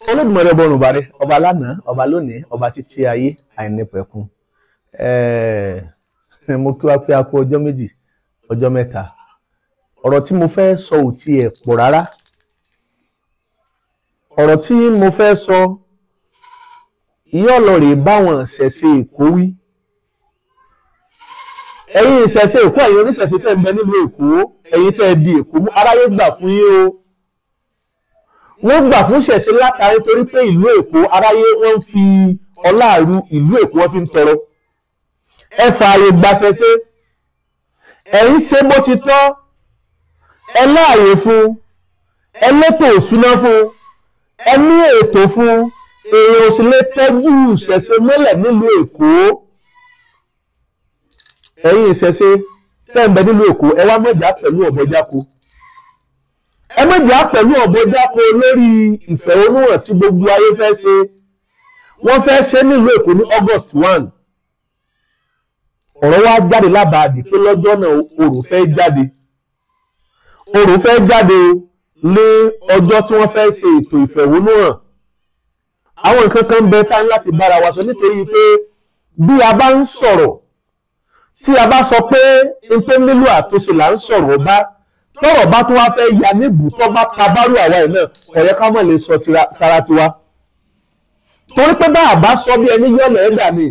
Olódùmarè ọbọ̀rùn bàrẹ̀ ọba lánàá ọba lónìí ọba títí ayé àìnípẹ̀kun. Mo kí wá pé a kú ọjọ́ méjì ọjọ́ mẹ́ta. Ọ̀rọ̀ tí mo fẹ́ sọ ò tiẹ̀ pọ̀ rárá. Ọ̀rọ̀ tí mo fẹ́ sọ yóò lọ rèé báwọn ìṣẹ̀ṣe Èkó wí. Ẹ̀yin ìṣẹ̀ṣe Èkó, ẹ̀yin oníṣẹ̀ṣe tẹ́ ń bẹ nílùú Èkó, ẹ̀yin tẹ́ di Èkó mú, aráyé gbà fún yín o. Wọ́n gbà fún ìṣẹ̀ṣe látàrí torí pé ìlú Èkó aráyé wọ́n fi ọláàrú ìlú Èkó wọ́n fi ń tọrọ. Ẹ fààyè gbàṣẹṣe, ẹ̀yin ṣe bó ti tọ́, ẹ láàyè fún, ẹ létò òṣùná fún, ẹ ní ètò fún, èèyàn ò sì lè tẹ́jú ìṣẹ̀ṣe mọ́lẹ̀ nílùú Èkó. Ẹ̀yin ìṣẹ̀ṣe tẹ́ ń bẹ nílùú Èkó, ẹ wá mọ̀jà pẹ̀lú ọ̀bọ̀jáko. Ẹ mọ̀jà pẹ̀lú ọ̀bọ̀jáko lórí ìfẹ̀hónúhàn tí gbogbo ayé fẹ́ ṣe. Wọ́n fẹ́ ṣe nílùú Èkó ní August 1. Ọ̀rọ̀ wá jáde lábàádì pé lọ́jọ́ náà orò fẹ́ jáde. Orò fẹ́ jáde ní ọjọ́ tí wọ́n fẹ́ ṣe ètò ìfẹ̀hónúhàn. Àwọn nǹkan kan bẹ tá láti bára wa sọ nítorí pé bí a bá ń sọ̀rọ̀, tí a bá sọ pé n tó nílò àtúnṣe là ń sọ̀rọ̀ bá, tọ́rọ̀ bá tó wá fẹ́ ya níbù tó bá ta bárò àwa ẹ̀ náà, ọ̀rẹ́ ká mọ̀ lè sọ tara tiwa. Torí pé bá a bá sọ bí ẹni yọ̀nà ẹ̀dà ni.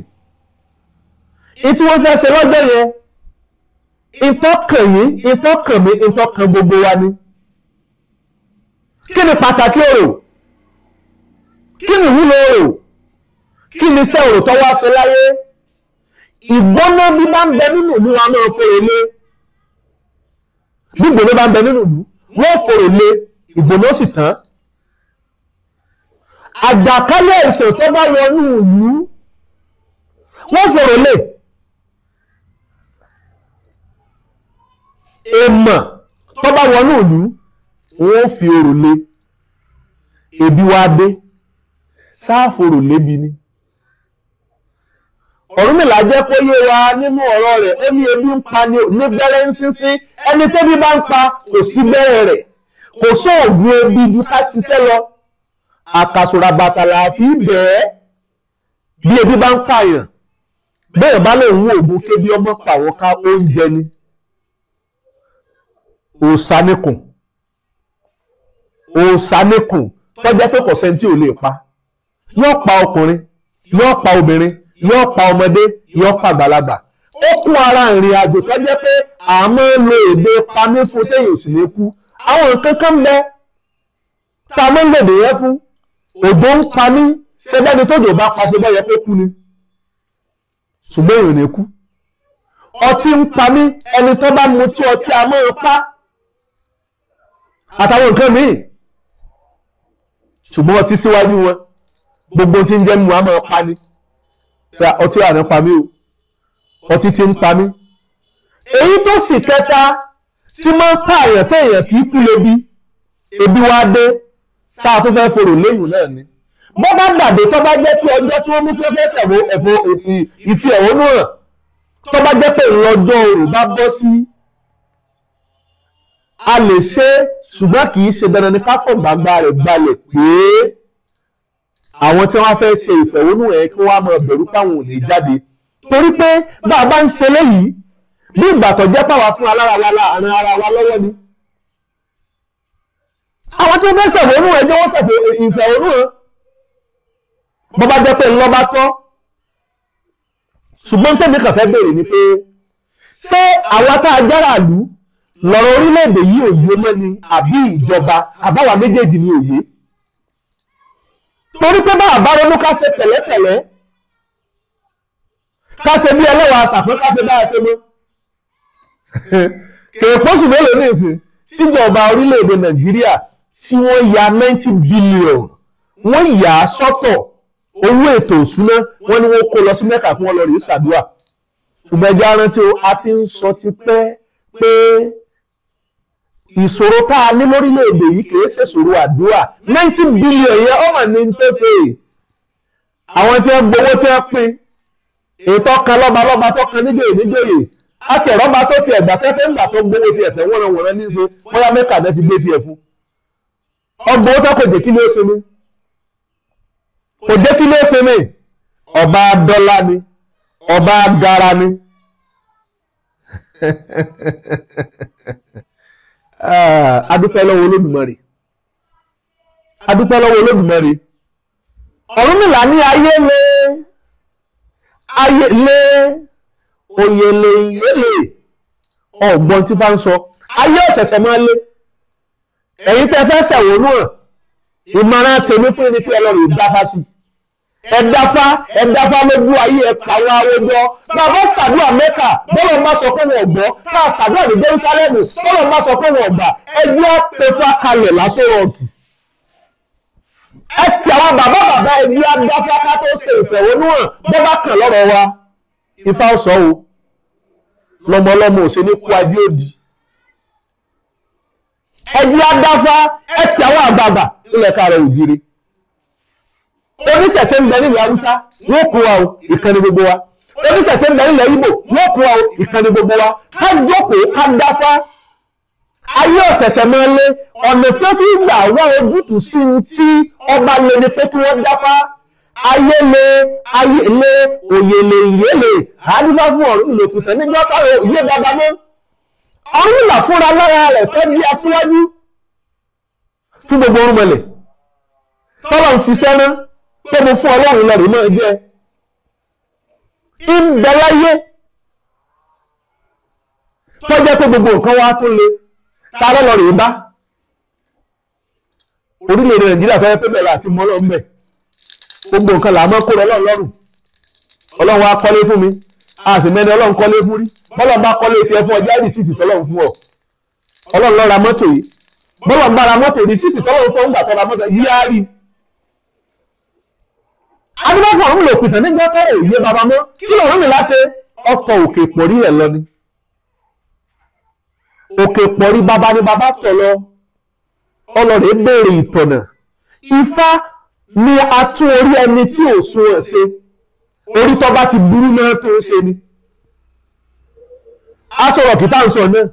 Ìtí wọ́n fẹ́ ṣe lọ́jọ́ yẹn, ìtọ́kàn yín, ìtọ́kàn mi, ìtọ́kàn gbogbo wa ni. Kí ni pàtàkì orò? Kí ni ìwúlò orò? Kí ni iṣẹ́ orò tó wá ṣe láyé? Ìgbóná bí bá ń bẹ nínú ìlú wa náà fòrò lé. Bí ìgbóná bá ń bẹ nínú ìlú, wọ́n fòrò lé, ìgbóná sì tán. Àjàkálẹ̀ àìsàn tó bá wọnú ìlú, wọ́n fòrò lé. Èèmọ̀ tó bá wọnú ìlú, wọ́n fi orò lé. Ebi wá dé, sáàfòrò lébi ni. Ọ̀rúnmìlà jẹ́ kó yé wa nínú ọ̀rọ̀ rẹ̀, ó ní ebi ń pa ní bẹ́rẹ́ ń sínsín, ẹni tẹ́bí bá ń pa kò sí bẹ́rẹ̀ rẹ̀, kò sóògùn ebi ju ká ṣiṣẹ́ lọ. Àkàsòrà bàtà là fi bẹ́ẹ̀ bí ebi bá ń pààyàn, bẹ́ẹ̀ bá lè wú ògùn kébi ọmọ pàwọ́ ká oúnjẹ ni. Òsàníkùn tó jẹ́ pé kò sẹ́ni tí ò lè pa. Yóò pa ọkùnrin, yóò pa obìnrin, yóò pa ọmọdé, yóò pa àgbàlagbà. Ó kún ara ìrìn àjò tó jẹ́ pé àmọ́ lo èdè pamí fún téèyàn sì lè kú. Àwọn nǹkan kan bẹ tá a mọ́ ń lòdì yẹn fún. Òjò ń pa mí, ṣé bẹ́ni tójò bá pa ṣe bẹ́yẹ pé kú ni. Ṣùgbọ́n èèyàn ní kú. Ọtí ń pa mí, ẹni tó bá mu tí ọtí a máa pa. Àtàwọn nǹkan míì. Ṣùgbọ́n ọtí síwájú wọn, gbogbo tí ń jẹ́ mu a máa pa ni. Ọtí àná pa mí o, ọtí tí ń pa mí. Èyí tó sì kẹta tí máa ń pààyàn téèyàn kì í kú lébi, ebi wá dé, sáà tó fẹ́ forò léyìn náà ni. Bọ́ bá dàdé tó bá jẹ́ pé ọjọ́ tí wọ́n mú tí wọ́n fẹ́ ìfi ẹ̀hónú hàn, tó bá jẹ́ pé ìlọ́jọ́ orò bá bọ́ sí, a lè ṣe, ṣùgbọ́n kì í ṣe dandan ní káfọ̀ gbàgbà rẹ̀ gbalẹ̀ pé àwọn tí wọ́n fẹ́ ṣe ìfẹ̀hónú ẹ̀ kí wọ́n á máa bẹ̀rù káwọn ò lè jáde. Torí pé bá a bá ń ṣe léyìí, bí ìgbà tó jẹ́ pàwá fún alára wa láàrin ara wa lọ́wọ́ ni. Àwọn tí wọ́n fẹ́ ṣẹ̀fẹ̀hónú ẹ̀ jẹ́ wọ́n ṣẹ̀fẹ̀ ìfẹ̀hónú ẹ̀. Bọ́ bá jẹ́ pé ńlọ bá tọ́. Ṣùgbọ́n tẹ́mi kàn fẹ́ béèrè ni pé ṣé àwa tá a jára ìlú lọ́rọ̀ orílẹ̀-èdè yìí òye mọ́ ni àbí ìjọba àbáwa méjèèjì ni òye? Torí pé bá àbá ronú ká ṣe pẹ̀lẹ́pẹ̀lẹ́, ká ṣe bí ẹlẹ́wà àṣàfẹ́, ká ṣe bá a ṣe mọ́. Kèèpọ́sù mélòó ní ìsìn tíjọba orílẹ̀-èdè Nàìjíríà tí wọ́n ya 90 billion, wọ́n yà á sọ́tọ̀ owó ètò ìṣúná, wọ́n ní wọ́n kó lọ sí Mẹ́kà kí wọ́n lọ rí ṣàdúrà. Ṣùgbọ́n ẹjẹ́ arántí a ti ń sọ ti pẹ́ pé ìṣòro tá a ní lórílẹ̀-èdè yìí kìí ṣe ìṣòro àdúrà. 90 billion yẹn ọmọ ní ń tẹ́sẹ̀. Àwọn tí wọ́n gbowó tí wọ́n pín, ètò kan lọ́ba tó kan níjòyè, àti ẹ̀rọ́ba tó ti ẹ̀gbà tẹ́fẹ́ ńgbà tó gbowó ti ẹ̀fẹ́ wọ́n ní ṣe bóyá Mẹ́kà náà ti gbé ti ẹ̀ fún. Ọgbọ̀n tó kò jẹ́ kí ló ṣe ní. kò jẹ́ kí ló ṣe mí ọba dọ́là ni ọba gara ni adúpẹ́ lọ́wọ́ Olódùmarè adúpẹ́ lọ́wọ́ Olódùmarè. Ọ̀rúnmìlà ní ayé lé oyè lè yélè ọ̀gbọ́n tí fá ń sọ ayé ọ̀sẹ̀sẹ̀ máa lé ẹ̀yin tẹ́ fẹ́ ṣẹ̀wọ̀nú ẹ̀ ìmọ̀ràn tèmi fún ẹni tí ẹ lọ rí dáfá sí ẹ̀dáfá lójú ayé ẹ̀ka àwọn awójọ bàbá ṣàdúrà Mẹ́kà bọ́lọ̀ má sọ pé wọn gbọ́ ká ṣàdúrà ní Jerúsálẹ́mù bọ́lọ̀ má sọ pé wọn gbà ẹjọ́ pẹ̀fà kalẹ̀ lásán ọ̀kì ẹ ti àwọn bàbá ẹbí adáfáká tó ṣe ìfẹ̀hónúhàn bó bá kàn lọ́rọ̀ wa Ifá ọ̀sọ́ o lọmọlọmọ ò ṣe ní kú ajé òdì ẹbí adáfá ẹ ti àwọn àgbààgbà nílẹ̀ Káàárọ̀ Oòjíire oníṣẹ̀ṣe ń bẹ nílẹ̀ Haúsá wọ́n kó wa o ìkànnì gbogbo wa oníṣẹ̀ṣe ń bẹ nílẹ̀ Ìgbò wọ́n kó wa o ìkànnì gbogbo wa ká jókòó ká dáfá ayé ọ̀sẹ̀sẹ̀ máa lé ọ̀nà tí ó fi gbà wá ojútùú sí tí ọba lè ní pé kí wọ́n dáfá ayé lé òye lè yé lè àádúgbà fún Ọ̀rúnmìlà òkùtàn níjọ́ káàrọ̀ òye dáadáa mọ́ Ọ̀rúnmìlà fúnra lára rẹ̀ fẹ́ bí aṣíwájú fún gbogbo orúnmọlẹ̀ tọ́lọ̀ ń fi sẹ́rán pé mo fún Ọlọ́run lọ́rùn náà jẹ́ ìbẹ̀láyé tó jẹ́ pé gbogbo nǹkan wá tó le ta lọ́lọ́ rèé bá orílẹ̀-èdè Nàìjíríà tó yẹ pé bẹ̀rẹ̀ àti mọ́ lọ́mọ́ bẹ̀ gbogbo nǹkan làá mọ́ kó lọ lọ́rùn Ọlọ́run wá kọ́lé fún mi a sì mẹ́ni Ọlọ́run kọ́lé fún rí bọ́lọ̀ bá kọ́lé tiẹ̀ fún ọjà rìsíìtì tọ́lọ́run fún ọ Ọlọ́run ló ra mọ́tò yìí bọ́lọ̀ bá ra mọ́tò rìsíìtì tọ́lọ́run fún ọgbà tó ra mọ́tò yìí á rí adúgbò fún Ọ̀rúnmìlà òkùtàn nígbà kọ́rọ̀ òye bàbá mọ́ kí Ọ̀rúnmìlà ṣe ọkọ̀ òkè pọ̀rí ẹ̀ lọ ni òkè pọ̀rí bàbá ni bàbá tọ̀ lọ ọlọ́rẹ̀ béèrè ìtọ̀nà Ifá ni a tún orí ẹni tí ò sún ẹ̀ ṣe orí tó bá ti burú náà tó ṣe ni a sọ̀rọ̀ kí tá ń sọ náà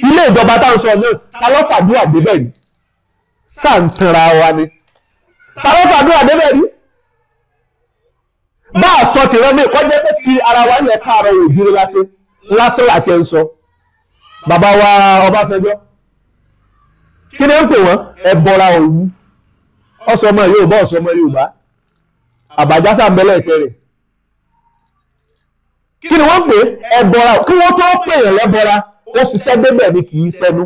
ilé ìjọba tá ń sọ náà ta ló fàdúrà débẹ̀ rí sáà ń tanra wa ni ta ló fàdúrà débẹ̀ rí bá a sọ tìrẹ mi kọjá pé ti ara wa ilẹ̀ Káàárọ̀ Oòjíire lásán àti ẹ̀ ń sọ bàbá wa Ọbásanjọ́ kí ni ń pè wọ́n ẹbọra òwú ọsọmọ Yorùbá ọsọmọ Yorùbá àbájásá ń bẹ́lẹ̀ ìkẹrẹ̀ kí ni wọ́n pè ẹbọra kí wọ́n tó pè yàn lẹ́bọra ó ṣiṣẹ́ débẹ̀ ni kì í sẹ́nu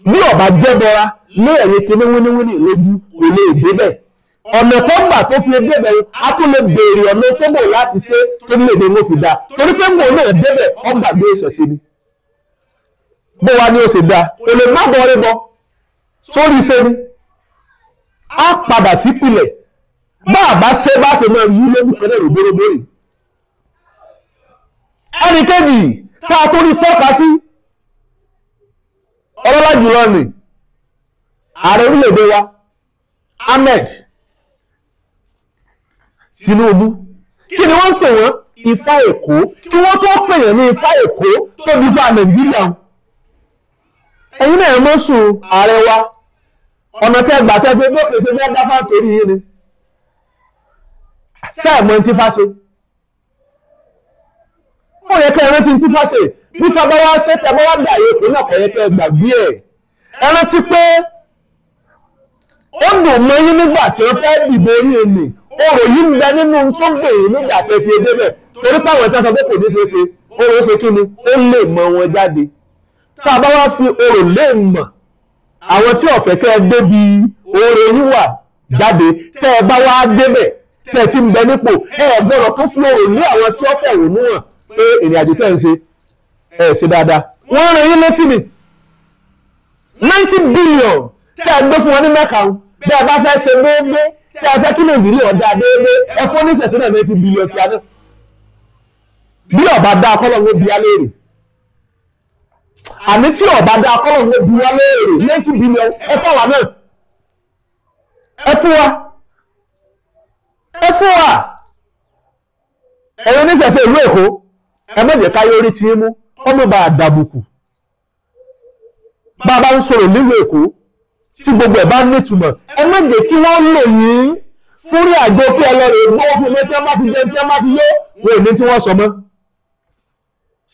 bí ọba jẹ́bọra ní ẹ̀yìn kíní wíníwíní lójú kò lè débẹ̀ ọ̀nà tó gbà tó fi débẹ̀ a tún lè béèrè ọ̀nà tó bò láti ṣe tó lè dé ló fi dá torí pé mò ń náà débẹ̀ ọgbàgbé ìṣẹ̀ṣe ni bó wa ni ó ṣe dáa kò lè má bọ́ rí bọ́ sórí ṣe ni a padà sí pilẹ̀ bá a bá ṣe máa yí lórí pẹ̀lẹ́ rògbòrògbòrì ẹnì kejì tá a tó rí tọ́ka sí ọlọ́lá jùlọ ni ààrẹ orílẹ̀-èdè wa Ahmed Tinubu kí ni wọ́n ń pè wọ́n Ifá Èkó kí wọ́n tó pè yàn ní Ifá Èkó tó bí fún Nàìjíríà ẹ̀yin náà mọ́ sùn ààrẹ wa ọ̀nà tẹ́ gbà tẹ́ pé bó kèsè fẹ́ dáfà torí yìí ni sẹ́ẹ̀mọ́ tí fáṣe ó yẹ kẹ́ ẹran tí fáṣe bí fábá wá ṣe tẹ́ bá wá dà yìí pé náà kọ̀ yẹ kẹ́ gbàgbé ẹ̀ ẹran tí pé ó dùn mọ́ yín nígbà tí ó fẹ́ dìbò orí ẹni orò yìí ń bẹ nínú tó gbè yín nígbà tẹ́ fi edé bẹ̀ torí páwọn ẹ̀ka sọ pé kò ní ṣe ṣe orò ṣe kí ni ó lè mọ wọn jáde tá a bá wá fi orò lè mọ̀ àwọn tí ọ̀fẹ́ kẹ́ ẹ débi oore yín wà jáde tẹ́ ẹ bá wá débẹ̀ tẹ́ ẹ ti ń bẹ nípò ẹ gbọ́dọ̀ tó fi orò ní àwọn tí ó fẹ̀hónú hàn pé ìrìn àjò tẹ́ ẹ ń ṣe ẹ ṣe dáadáa wọ́n rìn yín létí mi 90 billion tẹ́ ẹ gbé fún wọn ní Mẹ́kà bí ẹ bá fẹ́ ṣe déédéé tẹ́ ẹ fẹ́ kí Nàìjíríà ọ̀dà déédéé ẹ fún ní ìṣẹ̀ṣẹ̀ náà 90 billion tí a náà bí ọba dá akọ́lọ́ ló bí alẹ́ rè àní tí ọba dá akọ́lọ̀ ló bí wá léèrè 90 billion ẹ fún wa náà ẹ fún wa ẹ̀yin oníṣẹ̀ṣẹ̀ ìlú Èkó ẹ má jẹ́ káyé orí tí ń mú ọmọ bá dàbùkù bá a bá ń sọ̀rọ̀ nílùú Èkó tí gbogbo ẹ̀ bá nítumọ̀ ẹ má jẹ́ kí wọ́n lò yín fúnrí àjò pé ẹ lọ rè gbówó fún mi tí wọ́n bá ti jẹ tí wọ́n bá ti yó wọn ò ní tí wọ́n sọ mọ́.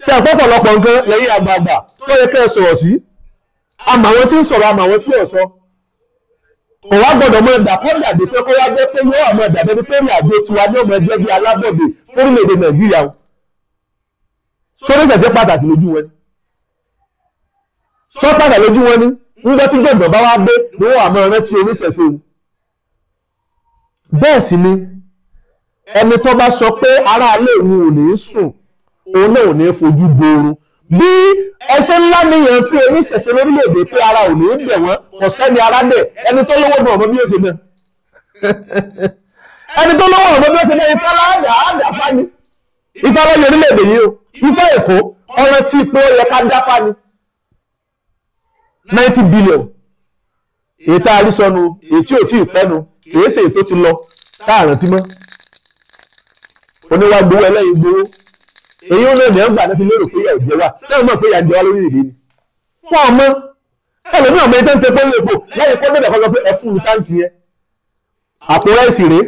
ṣé àpọ̀pọ̀lọpọ̀ nǹkan lẹ́yìn àgbààgbà tó yẹ kẹ́ ẹ sọ̀rọ̀ sí àmọ́ àwọn tí ń sọ̀rọ̀ àmọ́ àwọn tí ò sọ. kò wá gbọ́dọ̀ mọ ẹ̀dà kọ́ dàbí pé kó wá jẹ́ pé yóò àmọ́ ẹ̀dà bẹ́ẹ̀ pé ní àjò tiwa ní ọmọ ẹgbẹ́ bíi alábọ̀dé fórílẹ̀-èdè Nàìjíríà o. sórí ìṣẹ̀ṣẹ̀ pàtàkì lójú wọn ni. sọ pàtàkì lójú wọn ni nígbà tí gbọ̀ngàn bá wá dé ni wọ́n àmọ́ rántí oníṣẹ̀ṣe o. bẹ́ẹ̀ sì ni ẹni tó bá sọ pé aráalé òun ò ní sùn òun náà ò ní fojú boorun bí ẹsẹ̀ ńlá nìyẹn pé oníṣẹ̀ṣe lórílẹ̀-èdè pé ara ò ní bẹ̀ wọ́n kò sẹ́ni ara dẹ̀ ẹni tó lówó náà ọmọ bí ó ṣe náà ẹni tó lówó ọmọ bí ó ṣe náà ifá láàdà àdà fani ifá lọ́yọ̀ orílẹ̀-èdè yìí o ifá èkó ọ̀rọ̀ tí ipò yẹ ká dá fani 90 billion èyí tá a rí sọnù èyí tí ò tí ì pẹ́nu kìí ṣe èyí tó ti lọ táàrùn tí mọ́ oníwà gbowó ẹlẹ́yin gbowó èyí ó lè ní ẹgbàá náà fi lérò pé ìyà ìjẹ wà sẹ́wọ̀n mọ̀ pé ìyà ìjẹ wà lórílẹ̀-èdè ni fún ọmọ ẹlòmíràn ọmọ ẹjẹ ń tẹ pẹ́lú epo lẹ́yìn pé bẹ́ẹ̀ kọ́kọ́ pé ẹ fún mi táǹkì yẹn àpò ráìsì rèé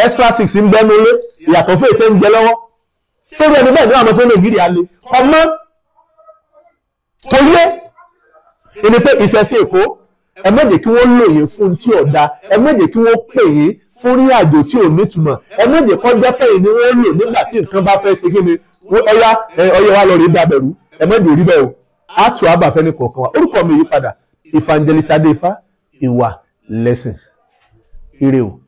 extra 6 ń bẹ́nu lé ìyàtọ̀ fún ètò ń jẹ lọ́wọ́ sórí ẹni bẹ́ẹ̀ ní àwọn tó Nàìjíríà le ọmọ kò yé ẹni pé ìṣẹ̀ṣe Èkó ẹ má jẹ́ kí wọ́n lò yín fún tí ọ̀dà ẹ má jẹ́ kí wọ́n pè yín fún rí àjò tí ò nítumọ̀ ẹ má jẹ́ kó jẹ́ pé yín ni wọ́n lò nígbà tí nǹkan bá fẹ́ ṣe kí ni ọyá wa lọ rí dàbẹ̀rú ẹ má jẹ́ rí bẹ́ẹ̀ o á tù àbàfẹ́ ní kọ̀ọ̀kan wa orúkọ mi yí padà Evangelist Adéfá ìwà lẹ́sìn ire o.